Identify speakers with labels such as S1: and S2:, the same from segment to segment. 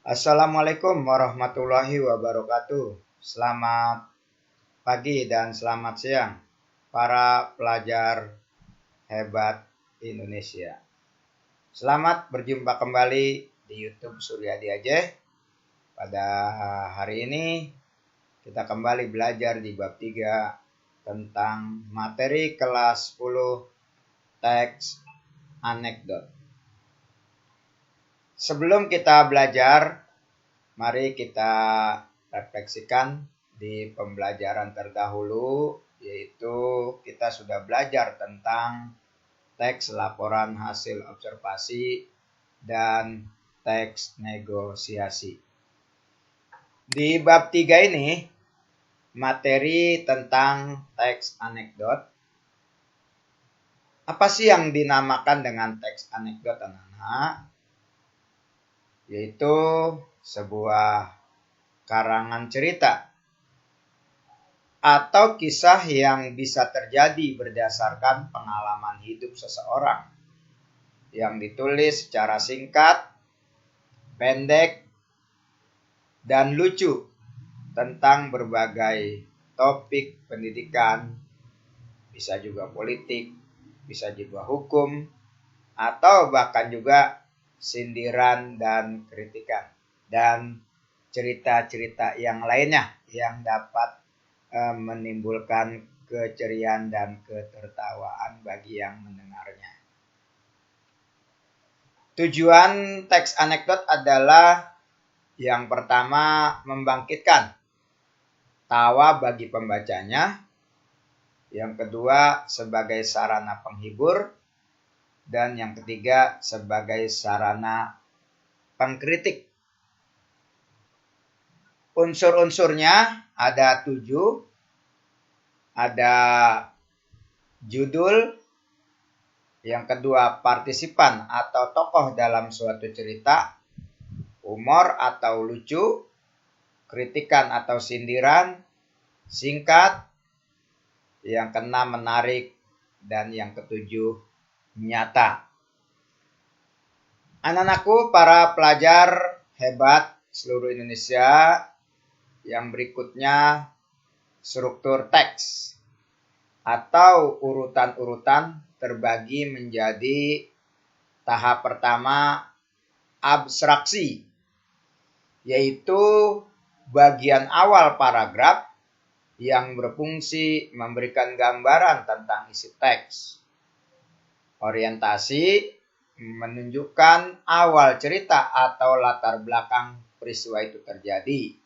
S1: Assalamualaikum warahmatullahi wabarakatuh. Selamat pagi dan selamat siang para pelajar hebat Indonesia. Selamat berjumpa kembali di YouTube Suryadi Aceh. Pada hari ini kita kembali belajar di bab 3 tentang materi kelas 10 teks anekdot. Sebelum kita belajar, mari kita refleksikan di pembelajaran terdahulu, yaitu kita sudah belajar tentang teks laporan hasil observasi dan teks negosiasi. Di bab 3 ini, materi tentang teks anekdot. Apa sih yang dinamakan dengan teks anekdot, anak-anak? Yaitu sebuah karangan cerita atau kisah yang bisa terjadi berdasarkan pengalaman hidup seseorang yang ditulis secara singkat, pendek, dan lucu tentang berbagai topik pendidikan, bisa juga politik, bisa juga hukum, atau bahkan juga sindiran dan kritikan, dan cerita-cerita yang lainnya yang dapat menimbulkan keceriaan dan ketertawaan bagi yang mendengarnya. Tujuan teks anekdot adalah yang pertama membangkitkan tawa bagi pembacanya, yang kedua sebagai sarana penghibur, dan yang ketiga sebagai sarana pengkritik. Unsur-unsurnya ada 7. Ada judul, yang kedua partisipan atau tokoh dalam suatu cerita, humor atau lucu, kritikan atau sindiran, singkat, yang keenam menarik, dan yang ketujuh nyata. Anak-anakku, para pelajar hebat seluruh Indonesia, yang berikutnya struktur teks atau urutan-urutan terbagi menjadi tahap pertama abstraksi, yaitu bagian awal paragraf yang berfungsi memberikan gambaran tentang isi teks. Orientasi menunjukkan awal cerita atau latar belakang peristiwa itu terjadi.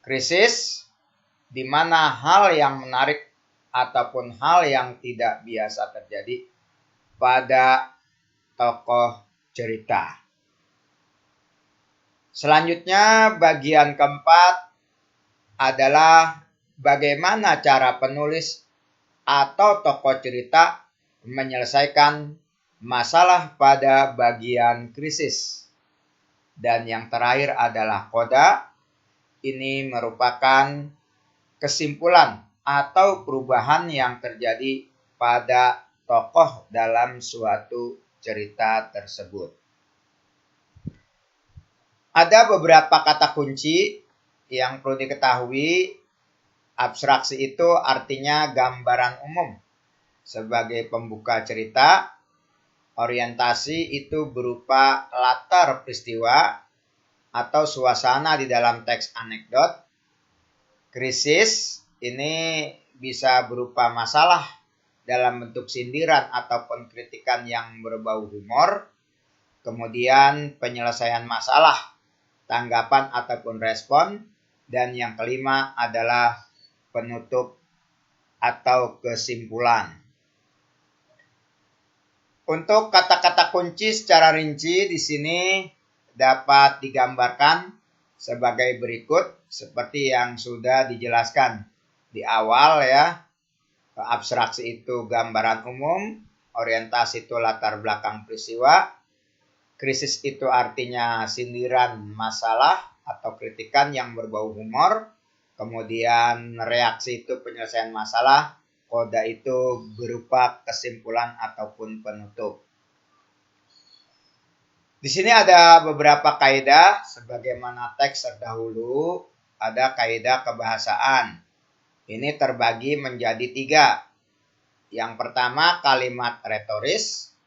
S1: Krisis, di mana hal yang menarik ataupun hal yang tidak biasa terjadi pada tokoh cerita. Selanjutnya, bagian keempat adalah bagaimana cara penulis atau tokoh cerita menyelesaikan masalah pada bagian krisis. Dan yang terakhir adalah koda. Ini merupakan kesimpulan atau perubahan yang terjadi pada tokoh dalam suatu cerita tersebut. Ada beberapa kata kunci yang perlu diketahui. Abstraksi itu artinya gambaran umum sebagai pembuka cerita. Orientasi itu berupa latar peristiwa atau suasana di dalam teks anekdot. Krisis ini bisa berupa masalah dalam bentuk sindiran ataupun kritikan yang berbau humor. Kemudian penyelesaian masalah, tanggapan ataupun respon. Dan yang kelima adalah penutup atau kesimpulan. Untuk kata-kata kunci secara rinci di sini dapat digambarkan sebagai berikut, seperti yang sudah dijelaskan di awal ya. Abstraksi itu gambaran umum, orientasi itu latar belakang peristiwa, krisis itu artinya sindiran masalah atau kritikan yang berbau humor, kemudian reaksi itu penyelesaian masalah, koda itu berupa kesimpulan ataupun penutup. Di sini ada beberapa kaidah sebagaimana teks terdahulu, ada kaidah kebahasaan. Ini terbagi menjadi 3. Yang pertama kalimat retoris.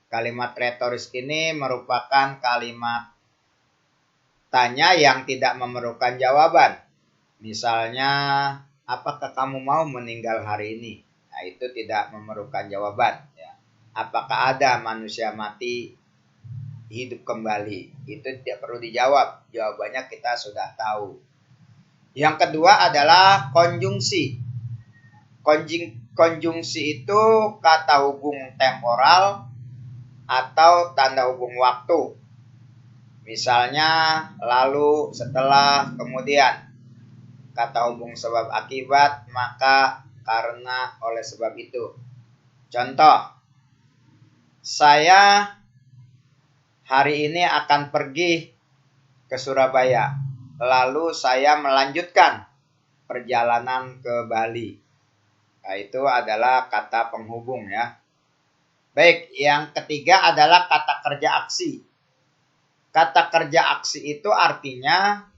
S1: Kalimat retoris ini merupakan kalimat tanya yang tidak memerlukan jawaban. Misalnya, apakah kamu mau meninggal hari ini? Nah, itu tidak memerlukan jawaban. Ya. Apakah ada manusia mati hidup kembali? Itu tidak perlu dijawab. Jawabannya kita sudah tahu. Yang kedua adalah konjungsi. Konjungsi itu kata hubung temporal atau tanda hubung waktu. Misalnya lalu, setelah, kemudian. Kata hubung sebab akibat, maka, karena, oleh sebab itu. Contoh, saya hari ini akan pergi ke Surabaya. Lalu saya melanjutkan perjalanan ke Bali. Nah, itu adalah kata penghubung ya. Baik, yang ketiga adalah kata kerja aksi. Kata kerja aksi itu artinya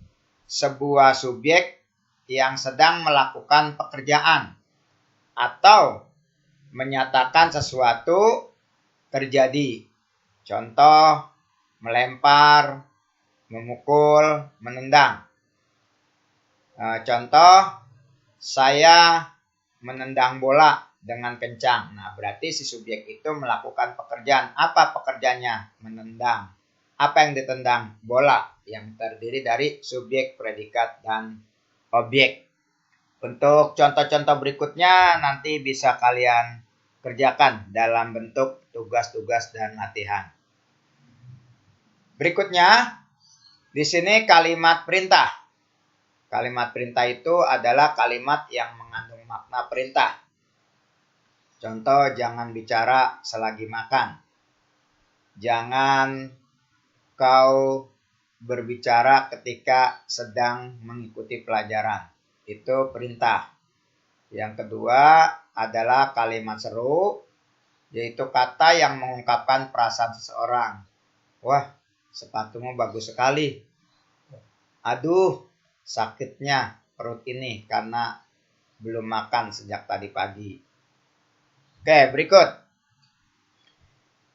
S1: sebuah subjek yang sedang melakukan pekerjaan atau menyatakan sesuatu terjadi. Contoh, melempar, memukul, menendang. Contoh, saya menendang bola dengan kencang. Nah, berarti si subjek itu melakukan pekerjaan. Apa pekerjaannya? Menendang. Apa yang ditendang? Bola, yang terdiri dari subjek, predikat, dan objek. Untuk contoh-contoh berikutnya nanti bisa kalian kerjakan dalam bentuk tugas-tugas dan latihan. Berikutnya, di sini kalimat perintah. Kalimat perintah itu adalah kalimat yang mengandung makna perintah. Contoh, jangan bicara selagi makan. Jangan kau berbicara ketika sedang mengikuti pelajaran. Itu perintah. Yang kedua adalah kalimat seru, yaitu kata yang mengungkapkan perasaan seseorang. Wah, sepatumu bagus sekali. Aduh, sakitnya perut ini karena belum makan sejak tadi pagi. Oke, berikut.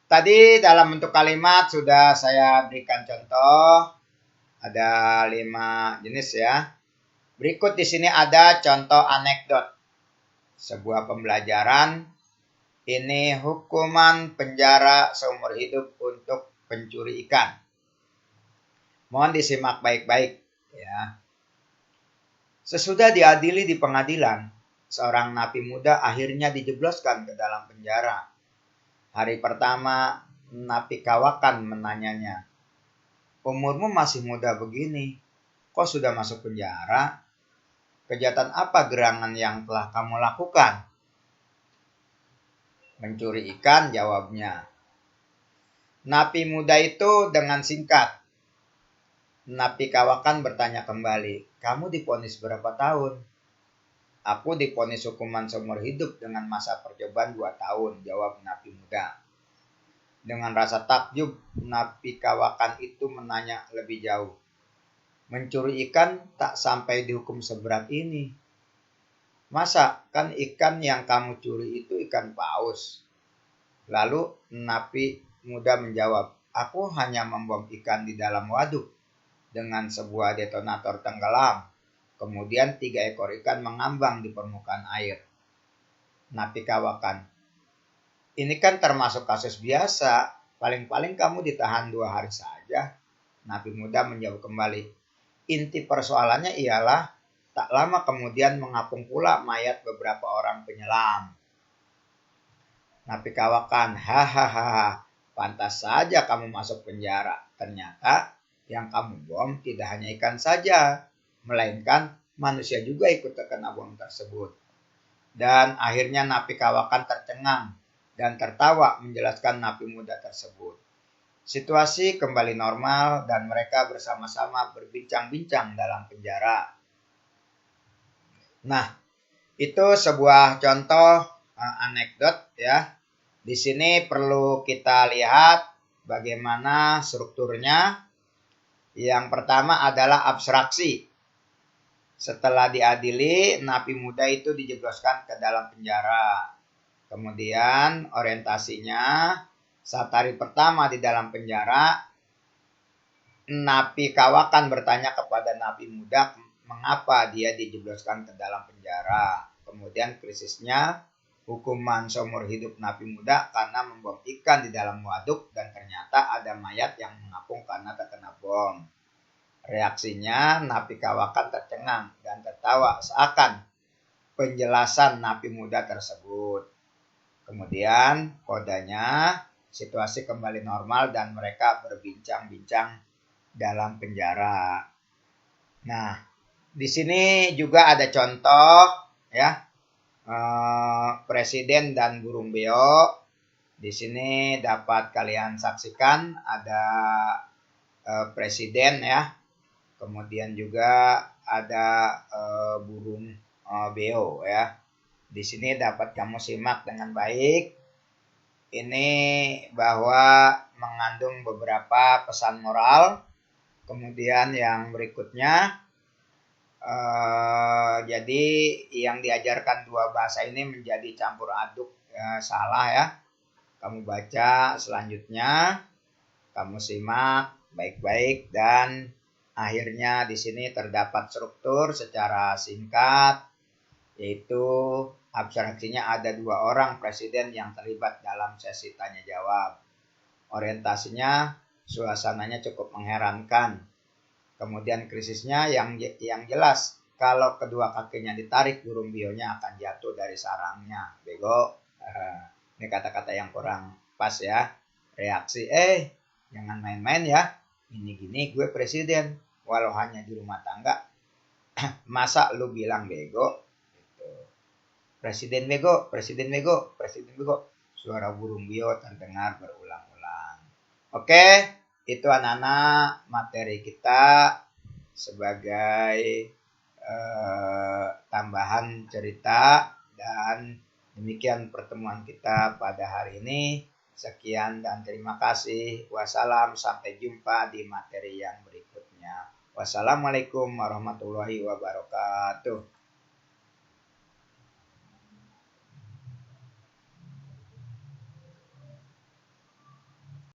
S1: Tadi dalam bentuk kalimat sudah saya berikan contoh. Ada 5 jenis ya. Berikut di sini ada contoh anekdot. Sebuah pembelajaran. Ini hukuman penjara seumur hidup untuk pencuri ikan. Mohon disimak baik-baik ya. Sesudah diadili di pengadilan, seorang napi muda akhirnya dijebloskan ke dalam penjara. Hari pertama, napi kawakan menanyanya, umurmu masih muda begini, kok sudah masuk penjara? Kejahatan apa gerangan yang telah kamu lakukan? Mencuri ikan, jawabnya. Napi muda itu dengan singkat. Napi kawakan bertanya kembali, kamu divonis berapa tahun? Aku divonis hukuman seumur hidup dengan masa percobaan 2 tahun, jawab napi muda. Dengan rasa takjub, napi kawakan itu menanya lebih jauh. Mencuri ikan tak sampai dihukum seberat ini. Masa kan ikan yang kamu curi itu ikan paus? Lalu napi muda menjawab, aku hanya membom ikan di dalam waduk dengan sebuah detonator tenggelam. Kemudian 3 ekor ikan mengambang di permukaan air. Napi kawakan, ini kan termasuk kasus biasa. Paling-paling kamu ditahan 2 hari saja. Napi muda menjawab kembali, inti persoalannya ialah tak lama kemudian mengapung pula mayat beberapa orang penyelam. Napi kawakan, hahaha, pantas saja kamu masuk penjara. Ternyata yang kamu bom tidak hanya ikan saja, melainkan manusia juga ikut terkena bom tersebut. Dan akhirnya napi kawakan tercengang dan tertawa menjelaskan napi muda tersebut. Situasi kembali normal dan mereka bersama-sama berbincang-bincang dalam penjara. Nah, itu sebuah contoh anekdot ya. Di sini perlu kita lihat bagaimana strukturnya. Yang pertama adalah abstraksi. Setelah diadili, napi muda itu dijebloskan ke dalam penjara. Kemudian orientasinya, saat hari pertama di dalam penjara, napi kawakan bertanya kepada napi muda mengapa dia dijebloskan ke dalam penjara. Kemudian krisisnya, hukuman seumur hidup napi muda karena membom ikan di dalam waduk dan ternyata ada mayat yang mengapung karena terkena bom. Reaksinya, napi kawakan tercengang dan tertawa seakan penjelasan napi muda tersebut. Kemudian kodanya, situasi kembali normal dan mereka berbincang-bincang dalam penjara. Nah, di sini juga ada contoh ya, presiden dan burung beo. Di sini dapat kalian saksikan ada presiden ya. Kemudian juga ada burung beo ya. Di sini dapat kamu simak dengan baik. Ini bahwa mengandung beberapa pesan moral. Kemudian yang berikutnya, jadi yang diajarkan dua bahasa ini menjadi campur aduk salah ya. Kamu baca selanjutnya, kamu simak baik-baik dan akhirnya di sini terdapat struktur secara singkat, yaitu abstraksinya ada 2 orang presiden yang terlibat dalam sesi tanya jawab. Orientasinya, suasananya cukup mengherankan. Kemudian krisisnya yang jelas, kalau kedua kakinya ditarik, burung bionya akan jatuh dari sarangnya. Bego. Ini kata-kata yang kurang pas ya. Reaksi, jangan main-main ya. Ini gini gue presiden. Walau hanya di rumah tangga, masa lu bilang bego? Gitu. Presiden bego, presiden bego, presiden bego. Suara burung bio terdengar berulang-ulang. Oke, itu anak-anak materi kita sebagai tambahan cerita dan demikian pertemuan kita pada hari ini. Sekian dan terima kasih. Wassalam, sampai jumpa di materi yang berikutnya. Wassalamualaikum warahmatullahi wabarakatuh.